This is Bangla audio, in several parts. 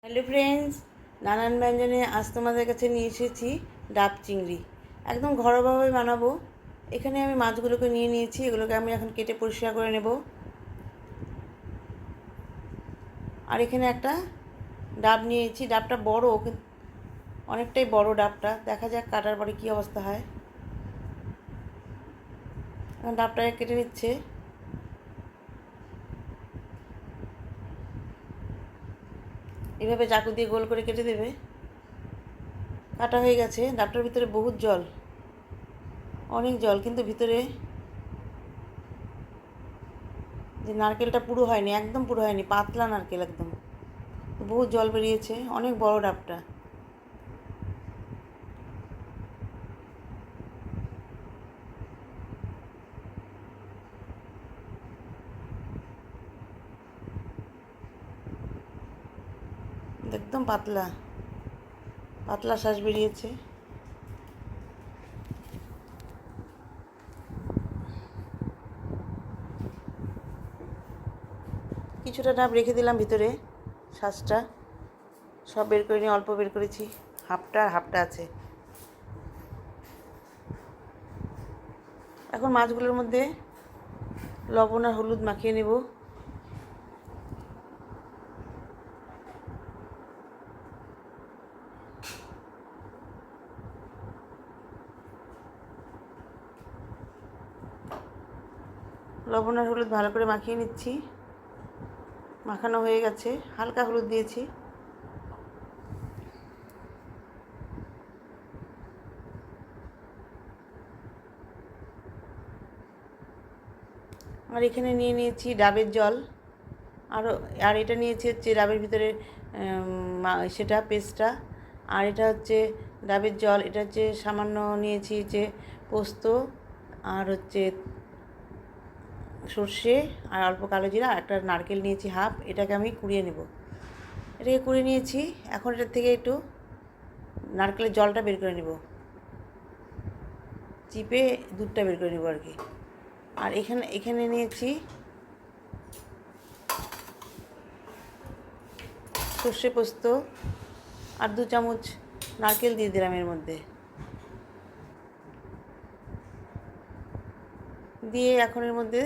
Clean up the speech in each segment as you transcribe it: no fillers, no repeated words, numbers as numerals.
হ্যালো ফ্রেন্ডস, নানান ব্যঞ্জনে আজ তোমাদের কাছে নিয়ে এসেছি ডাব চিংড়ি। একদম ঘরোয়াভাবে বানাবো। এখানে আমি মাছগুলোকে নিয়ে নিয়েছি, এগুলোকে আমি এখন কেটে পরিষ্কার করে নেব। আর এখানে একটা ডাব নিয়েছি, ডাবটা বড়, অনেকটাই বড় ডাবটা। দেখা যাক কাটার পরে কী অবস্থা হয়। এখন ডাবটাকে কেটে নিচ্ছে। এভাবে চাকু দিয়ে গোল করে কেটে দেবে। কাটা হয়ে গেছে। ডাবটার ভিতরে বহুত জল, অনেক জল, কিন্তু ভিতরে যে নারকেলটা পুরো হয়নি, একদম পুরো হয়নি, পাতলা নারকেল একদম। বহুত জল বেরিয়েছে, অনেক বড় ডাবটা। একদম পাতলা পাতলা শ্বাস বেরিয়েছে। কিছুটা ডাব রেখে দিলাম ভিতরে, শ্বাসটা সব বের করে নিয়ে অল্প বের করেছি, হাফটা আর হাফটা আছে। এখন মাছগুলোর মধ্যে লবণ আর হলুদ মাখিয়ে নেব। লবণ আর হলুদ ভালো করে মাখিয়ে নিচ্ছি। মাখানো হয়ে গেছে, হালকা হলুদ দিয়েছি। আর এখানে নিয়ে নিয়েছি ডাবের জল, আর এটা নিয়েছি হচ্ছে ডাবের ভিতরে সেটা পেস্টটা। আর এটা হচ্ছে ডাবের জল, এটা হচ্ছে সামান্য নিয়েছি যে পোস্ত, আর হচ্ছে সর্ষে, আর অল্প কালো জিরা, আর একটা নারকেল নিয়েছি হাফ। এটাকে আমি কুড়িয়ে নেব। এটাকে কুড়িয়ে নিয়েছি। এখন এটার থেকে একটু নারকেলের জলটা বের করে নেব, চিপে দুধটা বের করে নেব আর কি। আর এখানে নিয়েছি সর্ষে পোস্ত, আর 2 চামচ নারকেল দিয়ে দিলাম এর মধ্যে। দিয়ে এখন এর মধ্যে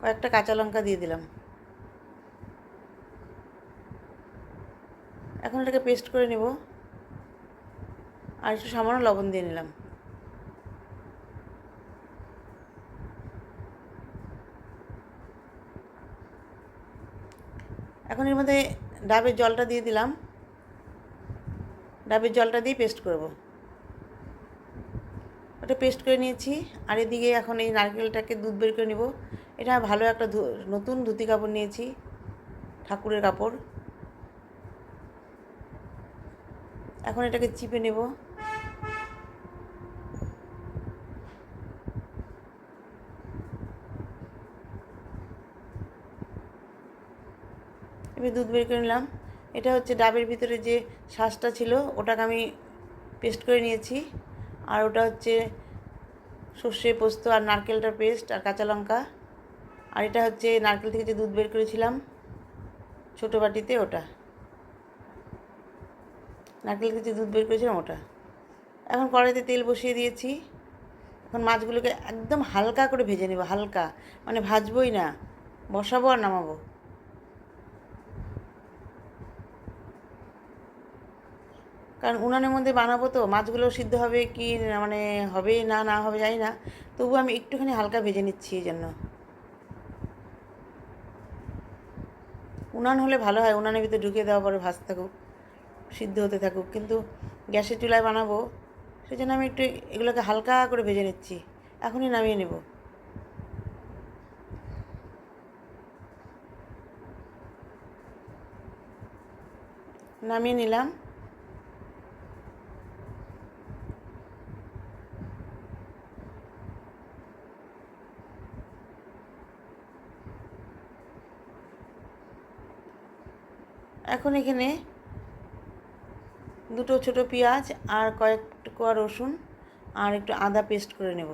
কয়েকটা কাঁচা লঙ্কা দিয়ে দিলাম। এখন এটাকে পেস্ট করে নেব। আর একটু সামান্য লবণ দিয়ে নিলাম। এখন এর মধ্যে ডাবের জলটা দিয়ে দিলাম। ডাবের জলটা দিয়ে পেস্ট করব। ওটা পেস্ট করে নিয়েছি। আর এদিকে এখন এই নারকেলটাকে দুধ বের করে নেব। এটা ভালো একটা নতুন ধুতি কাপড় নিয়েছি, ঠাকুরের কাপড়। এখন এটাকে চিপে নেব। এবার দুধ বের করে নিলাম। এটা হচ্ছে ডাবের ভিতরে যে শ্বাসটা ছিল, ওটাকে আমি পেস্ট করে নিয়েছি। আর ওটা হচ্ছে সর্ষে পোস্ত আর নারকেলটার পেস্ট আর কাঁচা লঙ্কা। আর এটা হচ্ছে নারকেল থেকে যে দুধ বের করেছিলাম ছোটো বাটিতে, ওটা নারকেল থেকে যে দুধ বের করেছিলাম ওটা। এখন কড়াইতে তেল বসিয়ে দিয়েছি। এখন মাছগুলোকে একদম হালকা করে ভেজে নেব, হালকা, মানে ভাজবই না, বসাবো আর নামাবো। কারণ উনানের মধ্যে বানাবো তো, মাছগুলো সিদ্ধ হবে কি মানে হবে না না হবে জানি না, তবু আমি একটুখানি হালকা ভেজে নিচ্ছি। এই জন্য উনান হলে ভালো হয়, উনানের ভিতরে ঢুকিয়ে দেওয়ার পরে ভাজতে থাকুক, সিদ্ধ হতে থাকুক। কিন্তু গ্যাসের চুলায় বানাবো, সেই জন্য আমি একটু এগুলোকে হালকা করে ভেজে নিচ্ছি। এখনই নামিয়ে নেব। নামিয়ে নিলাম। এখন এখানে 2টো ছোটো পেঁয়াজ আর কয়েক কোয়া রসুন আর একটু আদা পেস্ট করে নেব।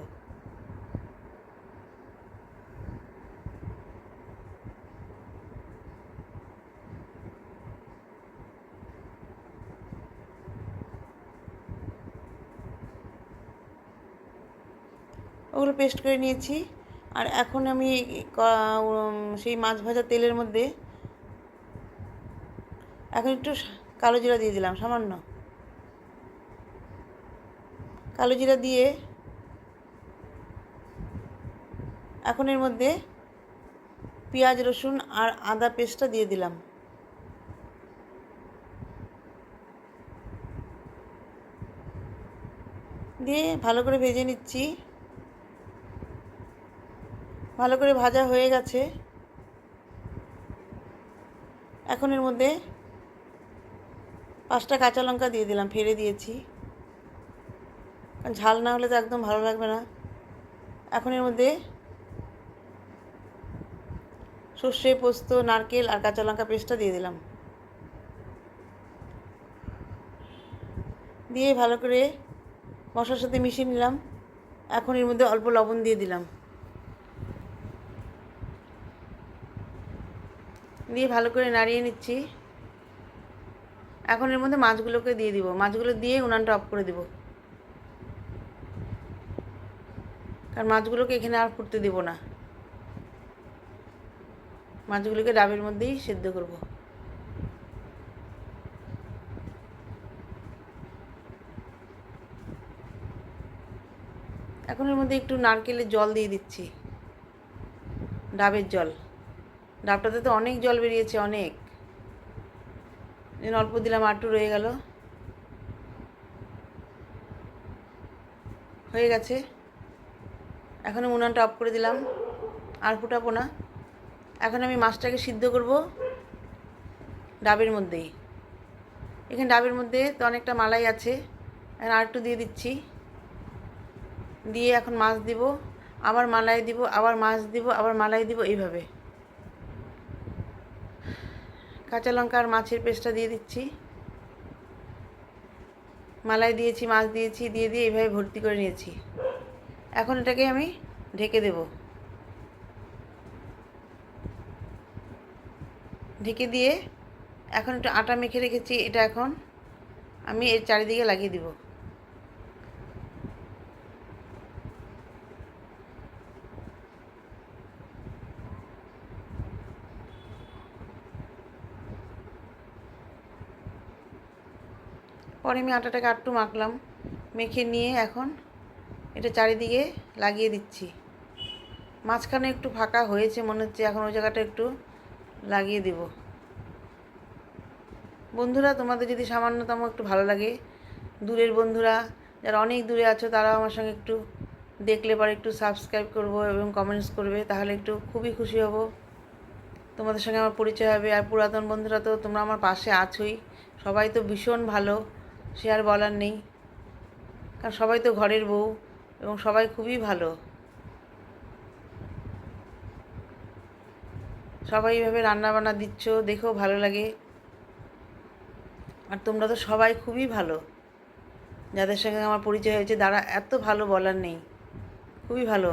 ওগুলো পেস্ট করে নিয়েছি। আর এখন আমি সেই মাছ ভাজা তেলের মধ্যে এখন একটু কালো জিরা দিয়ে দিলাম, সামান্য কালো জিরা দিয়ে এখন এর মধ্যে পেঁয়াজ রসুন আর আদা পেস্টটা দিয়ে দিলাম। দিয়ে ভালো করে ভেজে নিচ্ছি। ভালো করে ভাজা হয়ে গেছে। এখন এর মধ্যে 5টা কাঁচা লঙ্কা দিয়ে দিলাম, ফেলে দিয়েছি, কারণ ঝাল না হলে তো একদম ভালো লাগবে না। এখন এর মধ্যে সর্ষে, পোস্ত, নারকেল আর কাঁচা লঙ্কা পেস্টটা দিয়ে দিলাম। দিয়ে ভালো করে মশলার সাথে মিশিয়ে নিলাম। এখন এর মধ্যে অল্প লবণ দিয়ে দিলাম। দিয়ে ভালো করে নাড়িয়ে নিচ্ছি। এখন এর মধ্যে মাছগুলোকে দিয়ে দিব। মাছগুলো দিয়ে উনানটা অফ করে দেব, কারণ মাছগুলোকে এখানে আর ফুটতে দেব না। মাছগুলোকে ডাবের মধ্যেই সেদ্ধ করব। এখন এর মধ্যে একটু নারকেলের জল দিয়ে দিচ্ছি, ডাবের জল। ডাবটাতে তো অনেক জল বেরিয়েছে, অনেক, অল্প দিলাম, আটটু রয়ে গেল। হয়ে গেছে। এখন উনানটা অফ করে দিলাম, আর ফুটাবো না। এখন আমি মাছটাকে সিদ্ধ করব ডাবের মধ্যেই। এখানে ডাবের মধ্যে তো অনেকটা মালাই আছে, এখন আর একটু দিয়ে দিচ্ছি। দিয়ে এখন মাছ দিব, আবার মালাই দিব, আবার মাছ দিব, আবার মালাই দিব, এইভাবে। কাঁচা লঙ্কা আর মাছের পেস্টটা দিয়ে দিচ্ছি, মালাই দিয়েছি, মাছ দিয়েছি, দিয়ে দিয়ে এইভাবে ভর্তি করে নিয়েছি। এখন এটাকে আমি ঢেকে দেব। ঢেকে দিয়ে এখন একটু আটা মেখে রেখেছি, এটা এখন আমি এর চারিদিকে লাগিয়ে দিব। পরে আমি আটাটাকে একটু মাখলাম, মেখে নিয়ে এখন এটা চারিদিকে লাগিয়ে দিচ্ছি। মাঝখানে একটু ফাঁকা হয়েছে মনে হচ্ছে, এখন ওই জায়গাটা একটু লাগিয়ে দিব। বন্ধুরা, তোমাদের যদি সামান্যতম একটু ভালো লাগে, দূরের বন্ধুরা যারা অনেক দূরে আছো, তারাও আমার সঙ্গে একটু দেখলে পরে একটু সাবস্ক্রাইব করবো এবং কমেন্টস করবে, তাহলে একটু খুবই খুশি হব। তোমাদের সঙ্গে আমার পরিচয় হবে। আর পুরাতন বন্ধুরা তো তোমরা আমার পাশে আছোই, সবাই তো ভীষণ ভালো, সে আর বলার নেই, কারণ সবাই তো ঘরের বউ এবং সবাই খুবই ভালো। সবাই এইভাবে রান্নাবান্না দিচ্ছ, দেখেও ভালো লাগে। আর তোমরা তো সবাই খুবই ভালো, যাদের সঙ্গে আমার পরিচয় হয়েছে তারা এত ভালো বলার নেই, খুবই ভালো।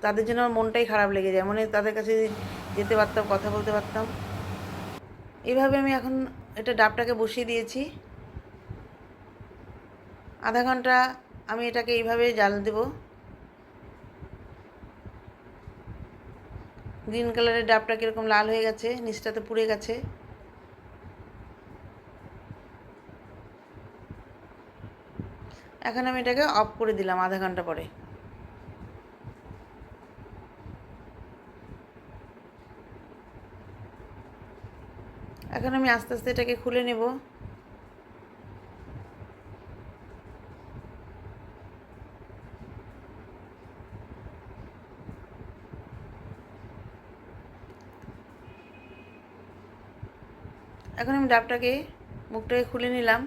তাদের জন্য আমার মনটাই খারাপ লেগে যায়, মনে তাদের কাছে যেতে পারতাম, কথা বলতে পারতাম। এইভাবে আমি এখন এটা ডাবটাকে বসিয়ে দিয়েছি। আধা ঘন্টা আমি এটাকে এইভাবে জাল দেব। গ্রিন কালারের ডাবটা কীরকম লাল হয়ে গেছে, নিচটাতে পুড়ে গেছে। এখন আমি এটাকে অফ করে দিলাম আধা ঘন্টা পরে। এখন আমি আস্তে আস্তে এটাকে খুলে নেব। এখন আমি ডাবটাকে, মুখটাকে খুলে নিলাম।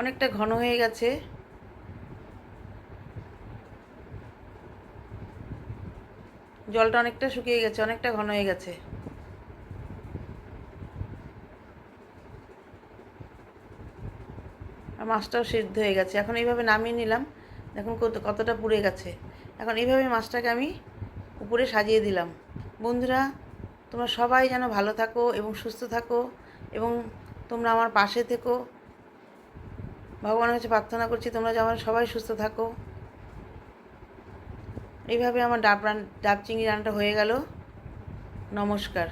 অনেকটা ঘন হয়ে গেছে। জলটা অনেকটা শুকিয়ে গেছে, অনেকটা ঘন হয়ে গেছে। আর মাছটাও সিদ্ধ হয়ে গেছে। এখন এইভাবে নামিয়ে নিলাম, দেখুন কতটা পুড়ে গেছে। এখন এইভাবে মাছটাকে আমি উপরে সাজিয়ে দিলাম। বন্ধুরা, তোমরা সবাই যেন ভালো থাকো এবং সুস্থ থাকো এবং তোমরা আমার পাশে থেকো। ভগবানের কাছে প্রার্থনা করছি তোমরা যেমন সবাই সুস্থ থাকো। এইভাবে আমার ডাব চিংড়ি রান্নাটা হয়ে গেল। নমস্কার।